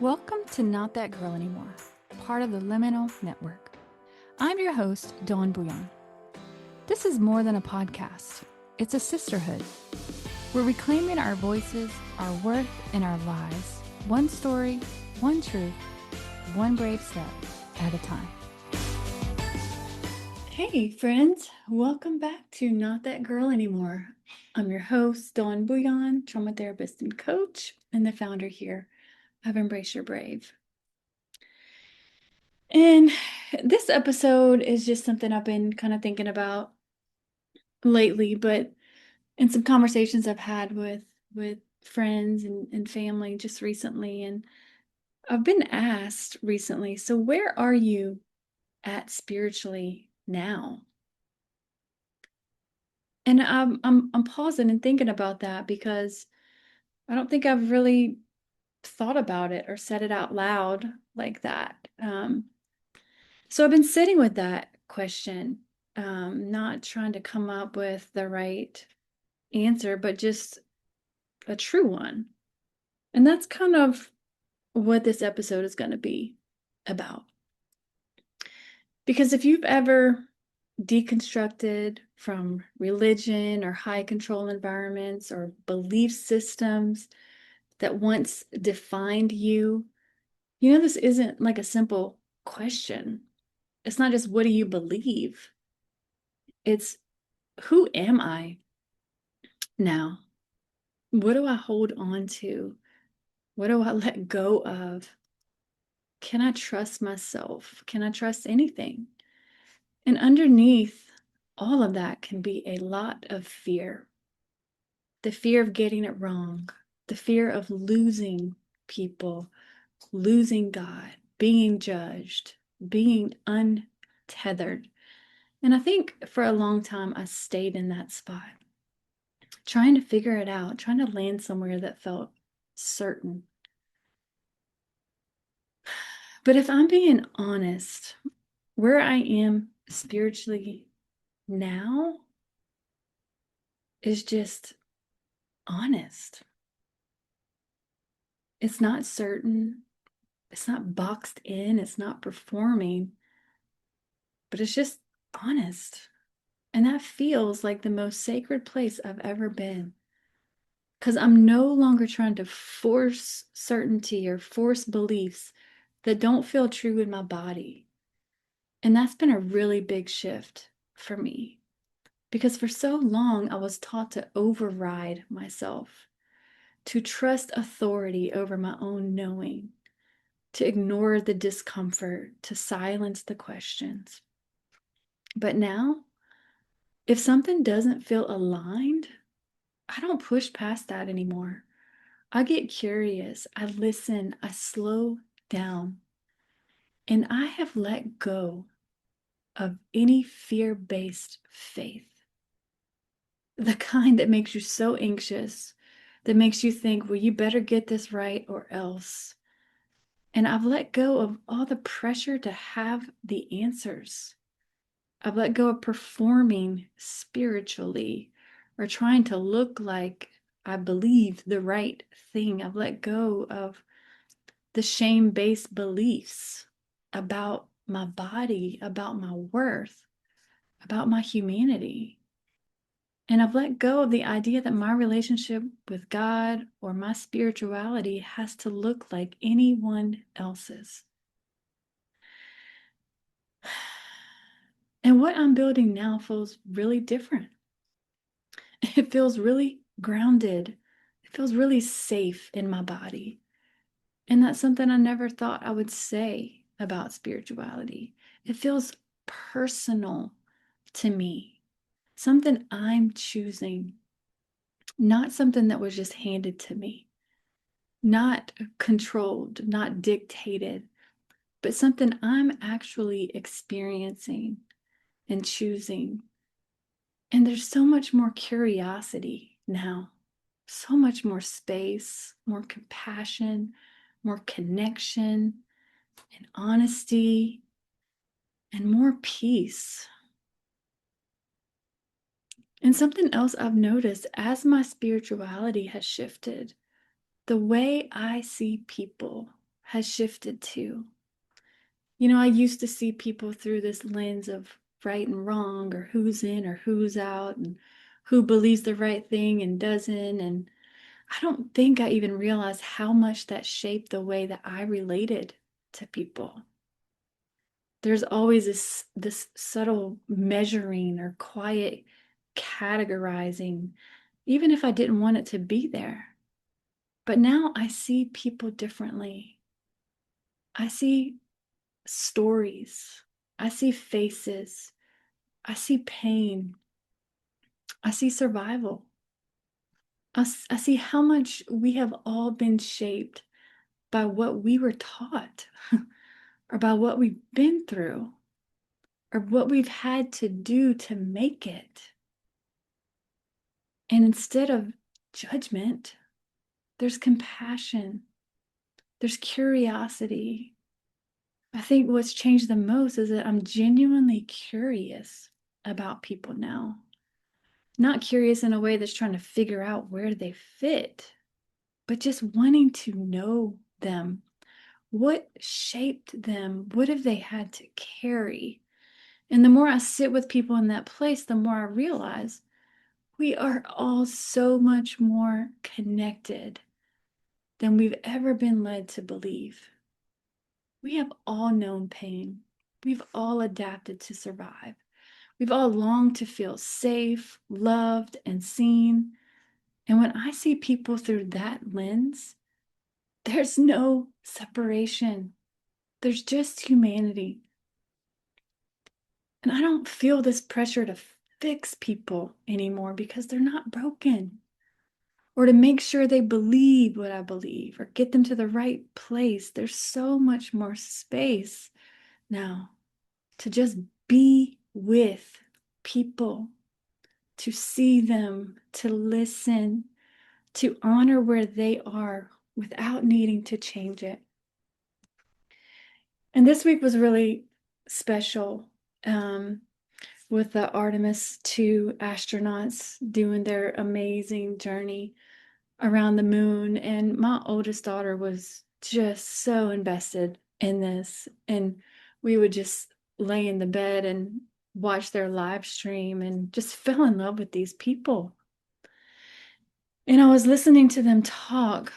Welcome to Not That Girl Anymore, part of the Liminal Network. I'm your host, Dawn Bouillon. This is more than a podcast. It's a sisterhood. We're reclaiming our voices, our worth, and our lives. One story, one truth, one brave step at a time. Hey friends, welcome back to Not That Girl Anymore. I'm your host, Dawn Bouillon, trauma therapist and coach, and the founder here of Embrace Your Brave. And this episode is just something I've been kind of thinking about lately, but in some conversations I've had with friends and family just recently. And I've been asked recently, so where are you at spiritually now? And I'm pausing and thinking about that because I don't think I've really thought about it or said it out loud like that. So I've been sitting with that question, not trying to come up with the right answer, but just a true one. And that's kind of what this episode is going to be about. Because if you've ever deconstructed from religion or high control environments or belief systems that once defined you, you know, this isn't like a simple question. It's not just what do you believe? It's who am I now? What do I hold on to? What do I let go of? Can I trust myself? Can I trust anything? And underneath all of that can be a lot of fear. The fear of getting it wrong, the fear of losing people, losing God, being judged, being untethered. And I think for a long time I stayed in that spot, trying to figure it out, trying to land somewhere that felt certain. But if I'm being honest, where I am spiritually now is just honest. It's not certain, it's not boxed in, it's not performing, but it's just honest. And that feels like the most sacred place I've ever been. Because I'm no longer trying to force certainty or force beliefs that don't feel true in my body. And that's been a really big shift for me. Because for so long, I was taught to override myself, to trust authority over my own knowing, to ignore the discomfort, to silence the questions. But now, if something doesn't feel aligned, I don't push past that anymore. I get curious, I listen, I slow down, and I have let go of any fear-based faith. The kind that makes you so anxious, that makes you think, well, you better get this right or else. And I've let go of all the pressure to have the answers. I've let go of performing spiritually or trying to look like I believe the right thing. I've let go of the shame-based beliefs about my body, about my worth, about my humanity. And I've let go of the idea that my relationship with God or my spirituality has to look like anyone else's. And what I'm building now feels really different. It feels really grounded. It feels really safe in my body. And that's something I never thought I would say about spirituality. It feels personal to me, something I'm choosing, not something that was just handed to me, not controlled, not dictated, but something I'm actually experiencing and choosing. And there's so much more curiosity now, so much more space, more compassion, more connection, and honesty, and more peace. And something else I've noticed as my spirituality has shifted, the way I see people has shifted too. You know, I used to see people through this lens of right and wrong, or who's in or who's out, and who believes the right thing and doesn't. And I don't think I even realized how much that shaped the way that I related to people. There's always this subtle measuring or quiet categorizing, even if I didn't want it to be there. But now I see people differently. I see stories. I see faces. I see pain. I see survival. I see how much we have all been shaped by what we were taught, or by what we've been through, or what we've had to do to make it. And instead of judgment, there's compassion, there's curiosity. I think what's changed the most is that I'm genuinely curious about people now. Not curious in a way that's trying to figure out where they fit, but just wanting to know them. What shaped them? What have they had to carry? And the more I sit with people in that place, the more I realize we are all so much more connected than we've ever been led to believe. We have all known pain. We've all adapted to survive. We've all longed to feel safe, loved, and seen. And when I see people through that lens, there's no separation. There's just humanity. And I don't feel this pressure to fix people anymore because they're not broken, or to make sure they believe what I believe, or get them to the right place. There's so much more space now to just be with people, to see them, to listen, to honor where they are without needing to change it. And this week was really special, with the Artemis 2 astronauts doing their amazing journey around the moon. And my oldest daughter was just so invested in this. And we would just lay in the bed and watch their live stream and just fell in love with these people. And I was listening to them talk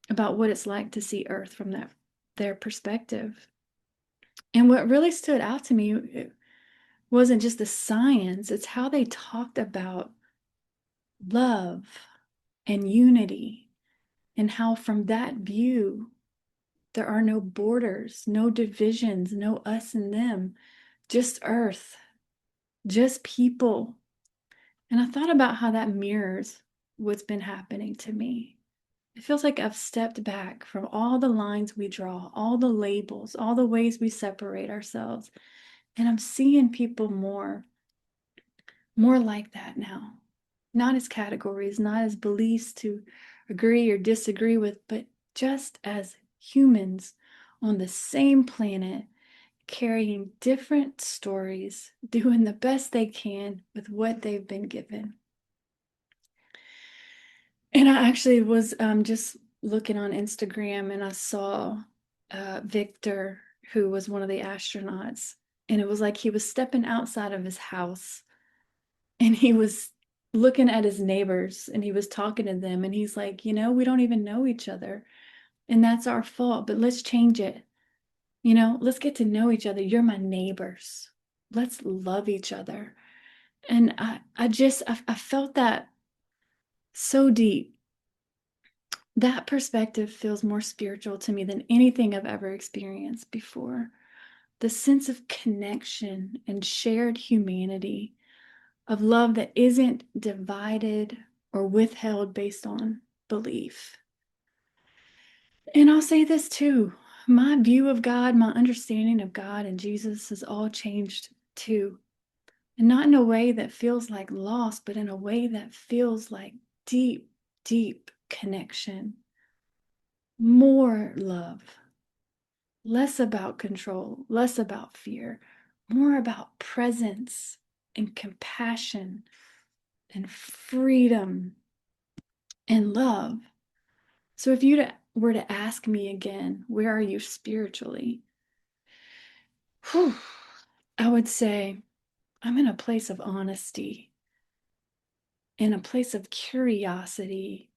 about what it's like to see Earth from their perspective. And what really stood out to me, it wasn't just the science, it's how they talked about love and unity, and how from that view, there are no borders, no divisions, no us and them, just Earth, just people. And I thought about how that mirrors what's been happening to me. It feels like I've stepped back from all the lines we draw, all the labels, all the ways we separate ourselves. And I'm seeing people more like that now. Not as categories, not as beliefs to agree or disagree with, but just as humans on the same planet, carrying different stories, doing the best they can with what they've been given. And I actually was just looking on Instagram, and I saw Victor, who was one of the astronauts, and it was like he was stepping outside of his house, and he was looking at his neighbors, and he was talking to them, and he's like, we don't even know each other, and that's our fault, but let's change it. Let's get to know each other. You're my neighbors. Let's love each other. And I felt that so deep. That perspective feels more spiritual to me than anything I've ever experienced before. The sense of connection and shared humanity, of love that isn't divided or withheld based on belief. And I'll say this too. My view of God, my understanding of God and Jesus has all changed too. And not in a way that feels like loss, but in a way that feels like deep, deep connection. More love. Less about control, less about fear, more about presence and compassion and freedom and love. So if you'd were to ask me again, where are you spiritually? Whew, I would say, I'm in a place of honesty, in a place of curiosity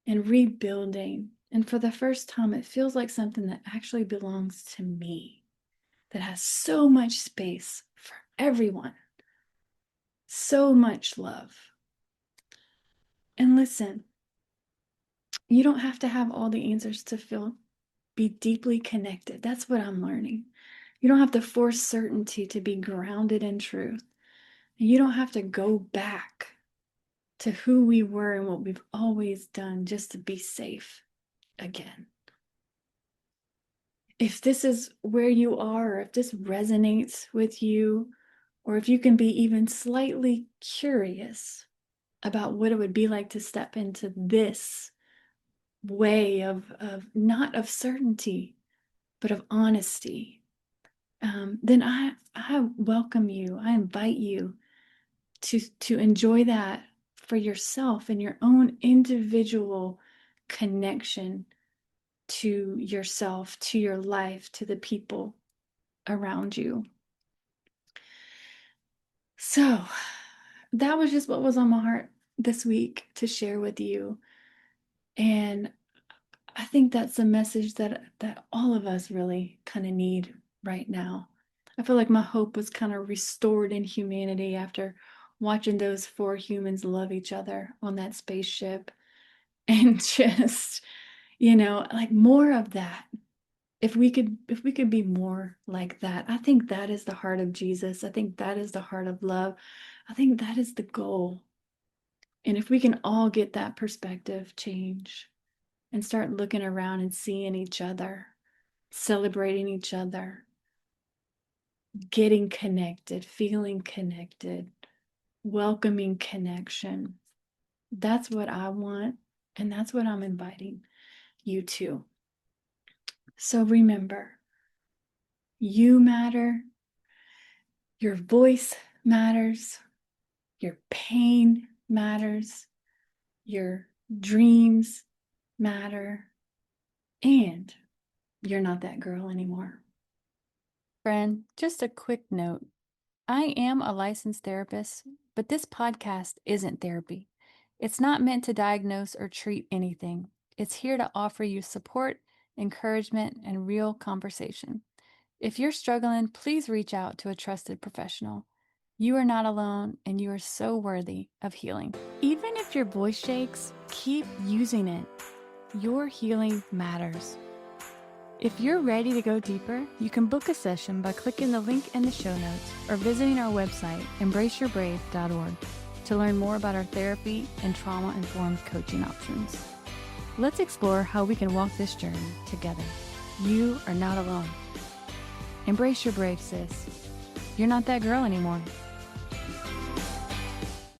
and rebuilding. And for the first time, it feels like something that actually belongs to me, that has so much space for everyone, so much love. And listen, you don't have to have all the answers to be deeply connected. That's what I'm learning. You don't have to force certainty to be grounded in truth. You don't have to go back to who we were and what we've always done just to be safe again. If this is where you are, or if this resonates with you, or if you can be even slightly curious about what it would be like to step into this way of not of certainty, but of honesty, then I welcome you. I invite you to enjoy that for yourself and your own individual connection to yourself, to your life, to the people around you. So that was just what was on my heart this week to share with you. And I think that's a message that all of us really kind of need right now. I feel like my hope was kind of restored in humanity after watching those 4 humans love each other on that spaceship, and just, like more of that. If we could be more like that, I think that is the heart of Jesus. I think that is the heart of love. I think that is the goal. And if we can all get that perspective change and start looking around and seeing each other, celebrating each other, getting connected, feeling connected, welcoming connection, that's what I want. And that's what I'm inviting you to. So remember, you matter. Your voice matters. Your pain matters. Your dreams matter. And you're not that girl anymore. Friend, just a quick note. I am a licensed therapist, but this podcast isn't therapy. It's not meant to diagnose or treat anything. It's here to offer you support, encouragement, and real conversation. If you're struggling, please reach out to a trusted professional. You are not alone, and you are so worthy of healing. Even if your voice shakes, keep using it. Your healing matters. If you're ready to go deeper, you can book a session by clicking the link in the show notes or visiting our website, embraceyourbrave.org, to learn more about our therapy and trauma-informed coaching options. Let's explore how we can walk this journey together. You are not alone. Embrace your brave, sis. You're not that girl anymore.